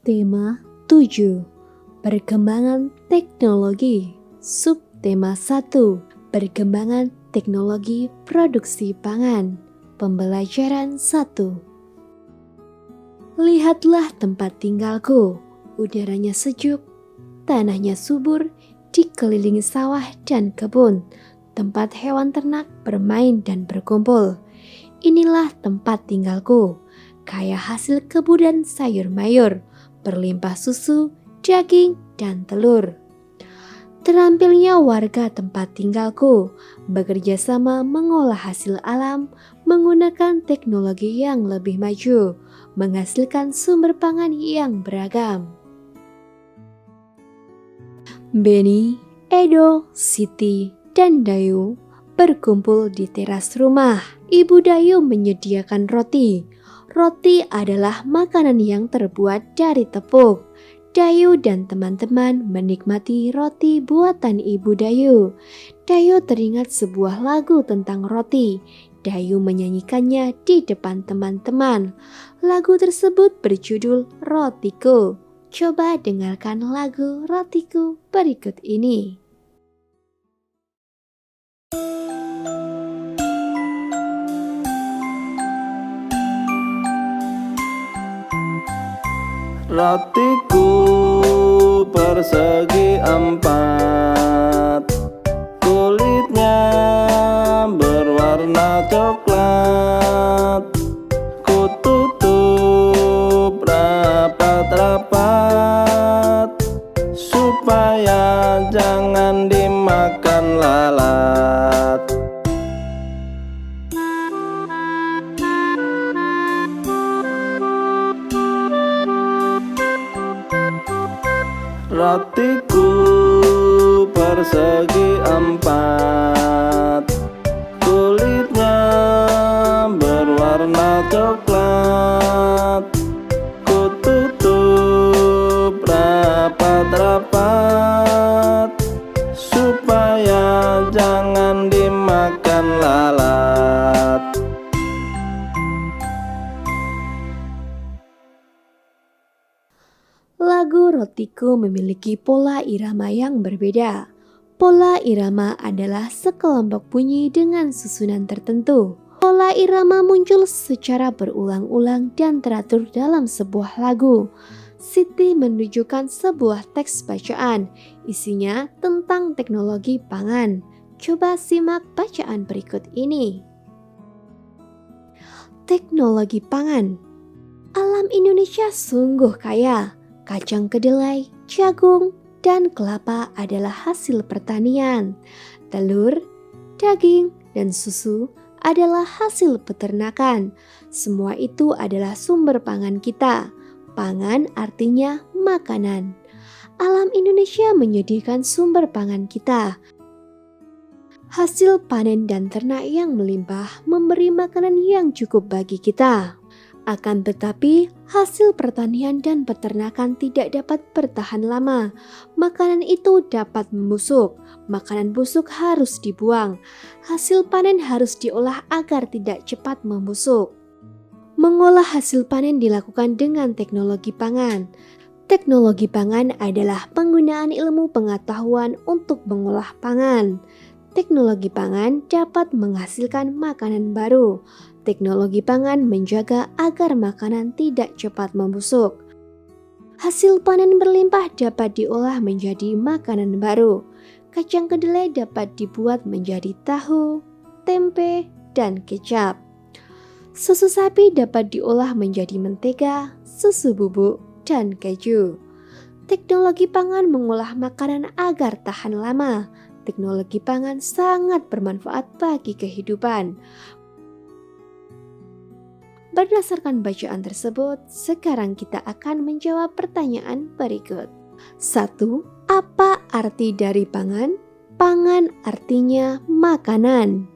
Tema 7. Perkembangan teknologi. Subtema 1. Perkembangan teknologi produksi pangan. Pembelajaran 1. Lihatlah tempat tinggalku. Udaranya sejuk, tanahnya subur, dikelilingi sawah dan kebun. Tempat hewan ternak bermain dan berkumpul. Inilah tempat tinggalku, kaya hasil kebun dan sayur mayur, berlimpah susu, daging, dan telur. Terampilnya warga tempat tinggalku bekerja sama mengolah hasil alam menggunakan teknologi yang lebih maju, menghasilkan sumber pangan yang beragam. Beni, Edo, Siti, dan Dayu berkumpul di teras rumah. Ibu Dayu menyediakan roti. Roti adalah makanan yang terbuat dari tepung. Dayu dan teman-teman menikmati roti buatan Ibu Dayu. Dayu teringat sebuah lagu tentang roti. Dayu menyanyikannya di depan teman-teman. Lagu tersebut berjudul Rotiku. Coba dengarkan lagu Rotiku berikut ini. Rotiku persegi empat, kulitnya berwarna coklat. Ku tutup rapat-rapat supaya jangan dimakan lalat. Rotiku persegi empat, kulitnya berwarna coklat. Ku tutup rapat-rapat supaya jangan dimakan lalat. Lagu Rotiku memiliki pola irama yang berbeda. Pola irama adalah sekelompok bunyi dengan susunan tertentu. Pola irama muncul secara berulang-ulang dan teratur dalam sebuah lagu. Siti menunjukkan sebuah teks bacaan, isinya tentang teknologi pangan. Coba simak bacaan berikut ini. Teknologi pangan. Alam Indonesia sungguh kaya. Kacang kedelai, jagung, dan kelapa adalah hasil pertanian. Telur, daging, dan susu adalah hasil peternakan. Semua itu adalah sumber pangan kita. Pangan artinya makanan. Alam Indonesia menyediakan sumber pangan kita. Hasil panen dan ternak yang melimpah memberi makanan yang cukup bagi kita. Akan tetapi, hasil pertanian dan peternakan tidak dapat bertahan lama. Makanan itu dapat membusuk. Makanan busuk harus dibuang. Hasil panen harus diolah agar tidak cepat membusuk. Mengolah hasil panen dilakukan dengan teknologi pangan. Teknologi pangan adalah penggunaan ilmu pengetahuan untuk mengolah pangan. Teknologi pangan dapat menghasilkan makanan baru. Teknologi pangan menjaga agar makanan tidak cepat membusuk. Hasil panen berlimpah dapat diolah menjadi makanan baru. Kacang kedelai dapat dibuat menjadi tahu, tempe, dan kecap. Susu sapi dapat diolah menjadi mentega, susu bubuk, dan keju. Teknologi pangan mengolah makanan agar tahan lama. Teknologi pangan sangat bermanfaat bagi kehidupan. Berdasarkan bacaan tersebut, sekarang kita akan menjawab pertanyaan berikut. 1. Apa arti dari pangan? Pangan artinya makanan.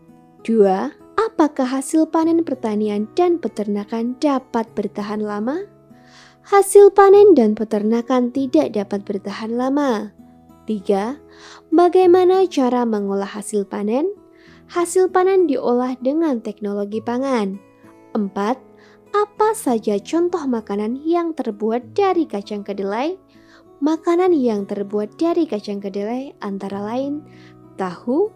2. Apakah hasil panen pertanian dan peternakan dapat bertahan lama? Hasil panen dan peternakan tidak dapat bertahan lama. 3. Bagaimana cara mengolah hasil panen? Hasil panen diolah dengan teknologi pangan. 4. Apa saja contoh makanan yang terbuat dari kacang kedelai? Makanan yang terbuat dari kacang kedelai antara lain tahu,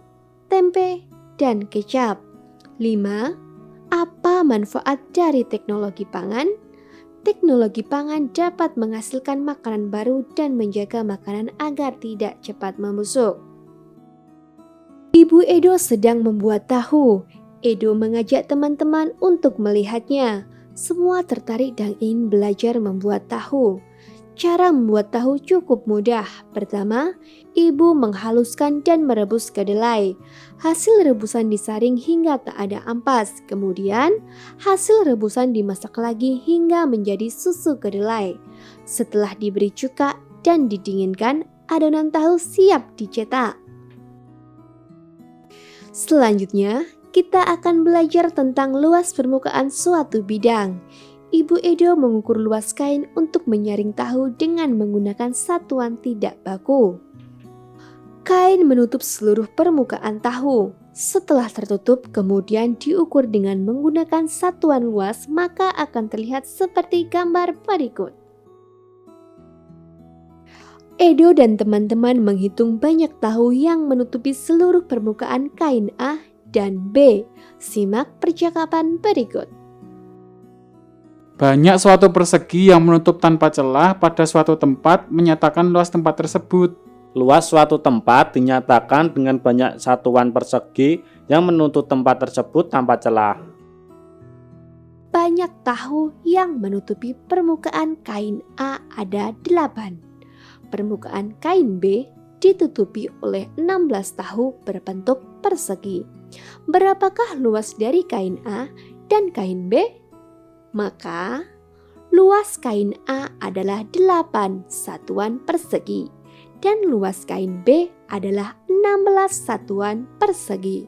tempe, dan kecap. 5. Apa manfaat dari teknologi pangan? Teknologi pangan dapat menghasilkan makanan baru dan menjaga makanan agar tidak cepat membusuk. Ibu Edo sedang membuat tahu. Edo mengajak teman-teman untuk melihatnya. Semua tertarik dan ingin belajar membuat tahu. Cara membuat tahu cukup mudah. Pertama, ibu menghaluskan dan merebus kedelai. Hasil rebusan disaring hingga tak ada ampas. Kemudian, hasil rebusan dimasak lagi hingga menjadi susu kedelai. Setelah diberi cuka dan didinginkan, adonan tahu siap dicetak. Selanjutnya, kita akan belajar tentang luas permukaan suatu bidang. Ibu Edo mengukur luas kain untuk menyaring tahu dengan menggunakan satuan tidak baku. Kain menutup seluruh permukaan tahu. Setelah tertutup, kemudian diukur dengan menggunakan satuan luas, maka akan terlihat seperti gambar berikut. Edo dan teman-teman menghitung banyak tahu yang menutupi seluruh permukaan kain A dan B. Simak percakapan berikut. Banyak suatu persegi yang menutup tanpa celah pada suatu tempat menyatakan luas tempat tersebut. Luas suatu tempat dinyatakan dengan banyak satuan persegi yang menutup tempat tersebut tanpa celah. Banyak tahu yang menutupi permukaan kain A ada 8. Permukaan kain B ditutupi oleh 16 tahu berbentuk persegi. Berapakah luas dari kain A dan kain B? Maka, luas kain A adalah 8 satuan persegi dan luas kain B adalah 16 satuan persegi.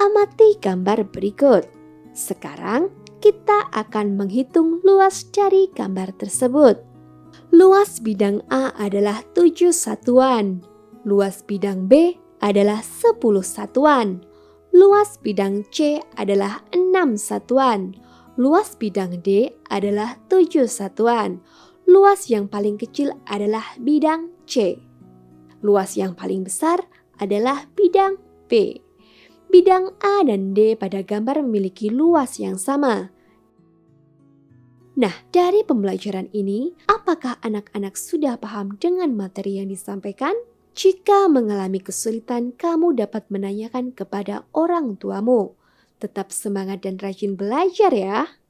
Amati gambar berikut. Sekarang, kita akan menghitung luas dari gambar tersebut. Luas bidang A adalah 7 satuan. Luas bidang B adalah 10 satuan. Luas bidang C adalah 6 satuan. Luas bidang D adalah 7 satuan. Luas yang paling kecil adalah bidang C. Luas yang paling besar adalah bidang B. Bidang A dan D pada gambar memiliki luas yang sama. Nah, dari pembelajaran ini, apakah anak-anak sudah paham dengan materi yang disampaikan? Jika mengalami kesulitan, kamu dapat menanyakan kepada orang tuamu. Tetap semangat dan rajin belajar ya!